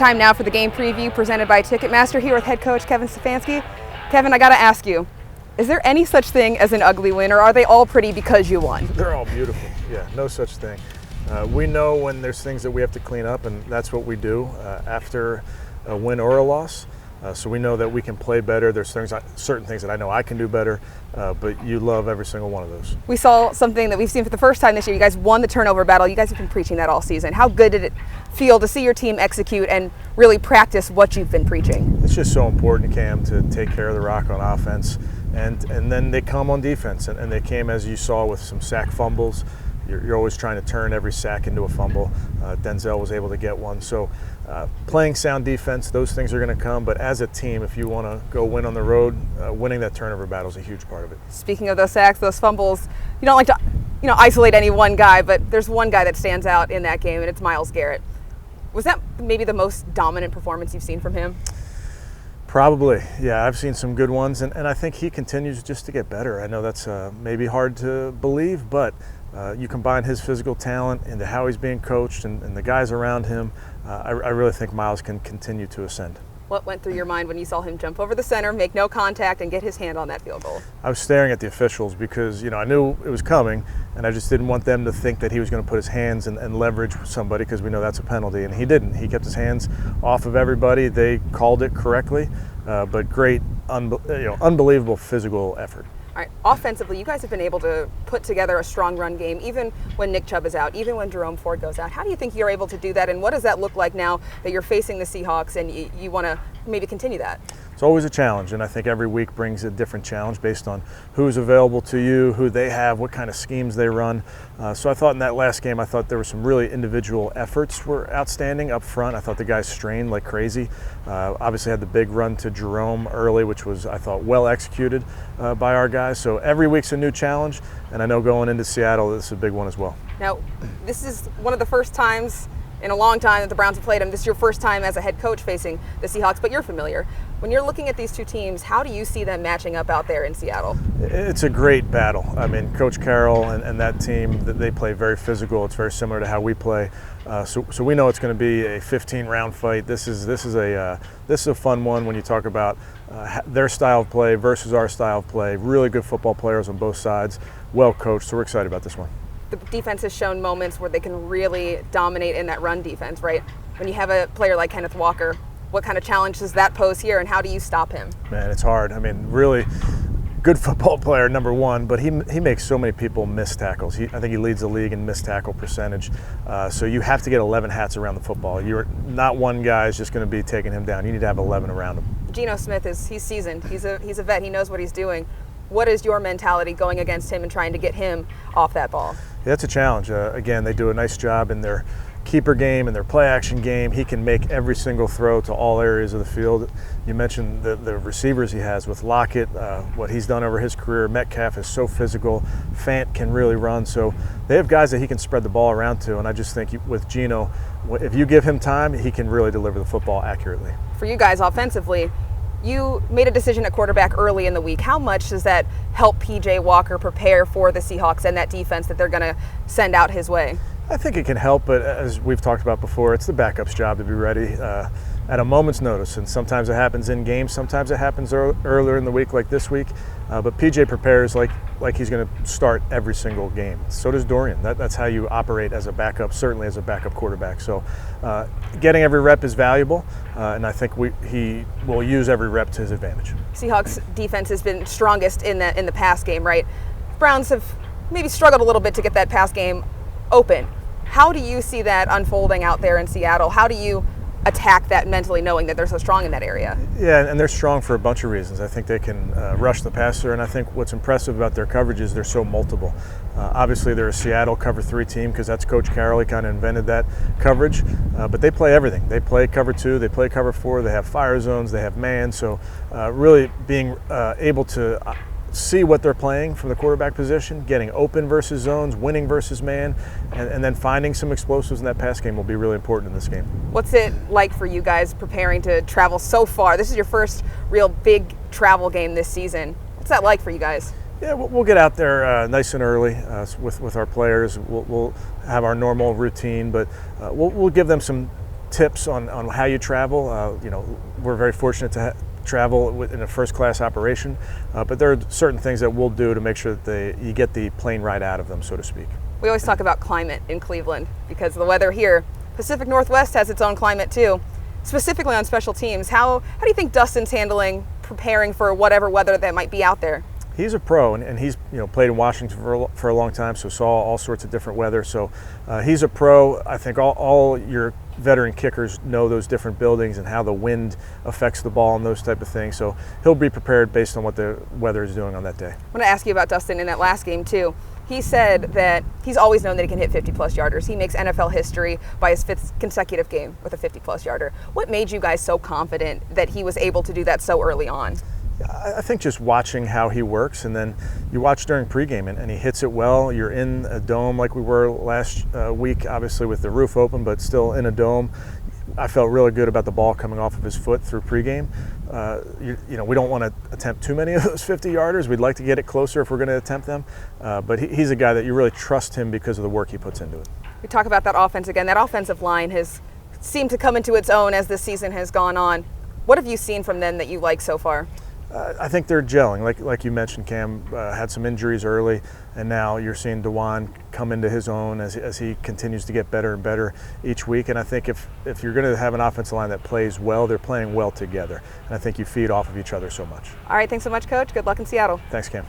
time now for the game preview presented by Ticketmaster here with head coach Kevin Stefanski. Kevin, I got to ask you, is there any such thing as an ugly win, or are they all pretty because you won? They're all beautiful. Yeah, no such thing. We know when there's things that we have to clean up, and that's what we do after a win or a loss. So we know that we can play better. There's certain things that I know I can do better, but you love every single one of those. We saw something that we've seen for the first time this year. You guys won the turnover battle. You guys have been preaching that all season. How good did it feel to see your team execute and really practice what you've been preaching? It's just so important, Cam, to take care of the rock on offense, and then they come on defense, and they came, as you saw, with some sack fumbles. You're always trying to turn every sack into a fumble. Denzel was able to get one. So playing sound defense, those things are going to come. But as a team, if you want to go win on the road, winning that turnover battle is a huge part of it. Speaking of those sacks, those fumbles, you don't like to isolate any one guy, but there's one guy that stands out in that game, and it's Myles Garrett. Was that maybe the most dominant performance you've seen from him? Probably, yeah. I've seen some good ones, and I think he continues just to get better. I know that's maybe hard to believe, but you combine his physical talent into how he's being coached and the guys around him, I really think Myles can continue to ascend. What went through your mind when you saw him jump over the center, make no contact, and get his hand on that field goal? I was staring at the officials because, I knew it was coming, and I just didn't want them to think that he was going to put his hands and leverage somebody, because we know that's a penalty, and he didn't. He kept his hands off of everybody. They called it correctly, but great, unbelievable physical effort. All right, offensively, you guys have been able to put together a strong run game, even when Nick Chubb is out, even when Jerome Ford goes out. How do you think you're able to do that, and what does that look like now that you're facing the Seahawks and you want to maybe continue that? It's always a challenge, and I think every week brings a different challenge based on who's available to you, who they have, what kind of schemes they run. So I thought in that last game, I thought there were some really individual efforts were outstanding up front. I thought the guys strained like crazy. Obviously had the big run to Jerome early, which was, I thought, well executed by our guys. So every week's a new challenge, and I know going into Seattle, this is a big one as well. Now, this is one of the first times in a long time that the Browns have played them. This is your first time as a head coach facing the Seahawks, but you're familiar. When you're looking at these two teams, how do you see them matching up out there in Seattle? It's a great battle. I mean, Coach Carroll and that team, they play very physical. It's very similar to how we play. So we know it's going to be a 15-round fight. This is a fun one when you talk about their style of play versus our style of play. Really good football players on both sides, well coached. So we're excited about this one. The defense has shown moments where they can really dominate in that run defense, right? When you have a player like Kenneth Walker, what kind of challenge does that pose here, and how do you stop him? Man, it's hard. I mean, really good football player, number one, but he makes so many people miss tackles. I think he leads the league in missed tackle percentage. So you have to get 11 hats around the football. You're not one guy is just going to be taking him down. You need to have 11 around him. Geno Smith he's seasoned. He's a vet. He knows what he's doing. What is your mentality going against him and trying to get him off that ball? Yeah, that's a challenge. Again, they do a nice job in their keeper game and their play action game. He can make every single throw to all areas of the field. You mentioned the receivers he has with Lockett, what he's done over his career. Metcalf is so physical. Fant can really run. So they have guys that he can spread the ball around to, and I just think with Geno, if you give him time, he can really deliver the football accurately. For you guys offensively, you made a decision at quarterback early in the week. How much does that help P.J. Walker prepare for the Seahawks and that defense that they're going to send out his way? I think it can help, but as we've talked about before, it's the backup's job to be ready at a moment's notice. And sometimes it happens in games, sometimes it happens earlier in the week like this week. But PJ prepares like he's going to start every single game. So does Dorian. That's how you operate as a backup, certainly as a backup quarterback. So getting every rep is valuable, and I think he will use every rep to his advantage. Seahawks defense has been strongest in the pass game, right? Browns have maybe struggled a little bit to get that pass game open. How do you see that unfolding out there in Seattle? How do you attack that mentally, knowing that they're so strong in that area? Yeah, and they're strong for a bunch of reasons. I think they can rush the passer, and I think what's impressive about their coverage is they're so multiple. Obviously, they're a Seattle cover 3 team because that's Coach Carroll. He kind of invented that coverage, but they play everything. They play cover 2, they play cover 4, they have fire zones, they have man. So really being able to see what they're playing from the quarterback position, getting open versus zones, winning versus man, and then finding some explosives in that pass game will be really important in this game. What's it like for you guys preparing to travel so far? This is your first real big travel game this season. What's that like for you guys? Yeah, we'll get out there nice and early with our players. We'll have our normal routine, but we'll give them some tips on how you travel. We're very fortunate to travel in a first-class operation, but there are certain things that we'll do to make sure that you get the plane ride out of them, so to speak. We always talk about climate in Cleveland because the weather here, Pacific Northwest has its own climate too. Specifically on special teams, how do you think Dustin's handling preparing for whatever weather that might be out there? He's a pro, and he's played in Washington for a long time, so saw all sorts of different weather. So he's a pro. I think all your veteran kickers know those different buildings and how the wind affects the ball and those type of things. So he'll be prepared based on what the weather is doing on that day. I want to ask you about Dustin in that last game too. He said that he's always known that he can hit 50-plus yarders. He makes NFL history by his 5th consecutive game with a 50-plus yarder. What made you guys so confident that he was able to do that so early on? I think just watching how he works, and then you watch during pregame and he hits it well. You're in a dome like we were last week, obviously with the roof open, but still in a dome. I felt really good about the ball coming off of his foot through pregame. We don't want to attempt too many of those 50-yarders. We'd like to get it closer if we're going to attempt them, but he's a guy that you really trust him because of the work he puts into it. We talk about that offense again. That offensive line has seemed to come into its own as this season has gone on. What have you seen from them that you like so far? I think they're gelling. Like you mentioned, Cam had some injuries early, and now you're seeing DeJuan come into his own as he continues to get better and better each week. And I think if you're going to have an offensive line that plays well, they're playing well together. And I think you feed off of each other so much. All right, thanks so much, Coach. Good luck in Seattle. Thanks, Cam.